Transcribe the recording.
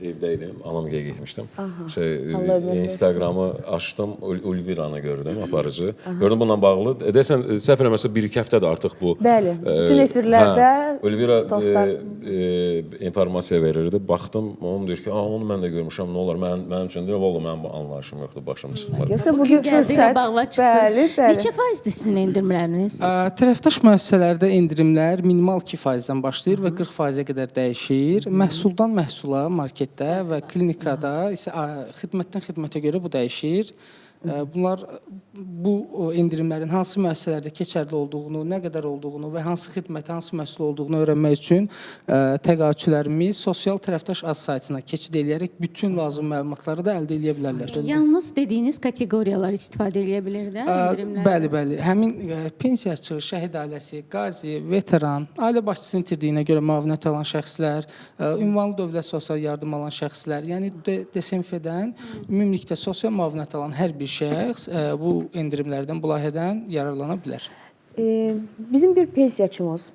evdeydim, anamgilə getmişdim. Allah Instagramı açdım, Ulviranı gördüm, aparıcı. Gördüm bununla bağlı. Desən, səhv eləmirəmsə 1-2 həftədir artıq bu. Bəli, bütün efirlərdə Ulvira dostlar informasiya verirdi. Baxdım, onun deyir ki, onu mən də görmüşəm, nə olar? Mənim üçün deyir, valla mənim bu anlayışım yoxdur, başım çıxmadı. görsə Bugün bugün gəldi ilə fürsət. bağla çıxdı. Bəli, bəli. Neçə faizdir sizin endirimləriniz? Tərəfdaş müəssisələrdə endirimlər minimal 2%-dən başlayır və 40%-ə qədər dəyişir. Məhsuldan məhsula marketdə və klinikada isə xidmətdən xidmətə görə bu dəyişir. Bunlar bu endirimlərin hansı müəssisələrdə keçərli olduğunu, nə qədər olduğunu və hansı xidmət, hansı məhsul olduğunu öyrənmək üçün təqaüdçülərimiz sosial tərəfdaş az saytına keçid edərək bütün lazım məlumatları da əldə edə bilərlər. Yalnız dediyiniz kateqoriyalar istifadə edə bilir də endirimlər? Bəli, bəli. Həmin pensiyaçı, şəhid ailəsi, qazi, veteran, ailə başçısının itirdiyinə görə müavinət alan şəxslər, ünvanlı dövlət sosial yardım alan şəxslər, yəni DSMF-dən ümumilikdə sosial müavinət alan hər bir şəxs bu endirimlərdən, bu layihədən yararlana bilər. Bizim bir pensiyaçımız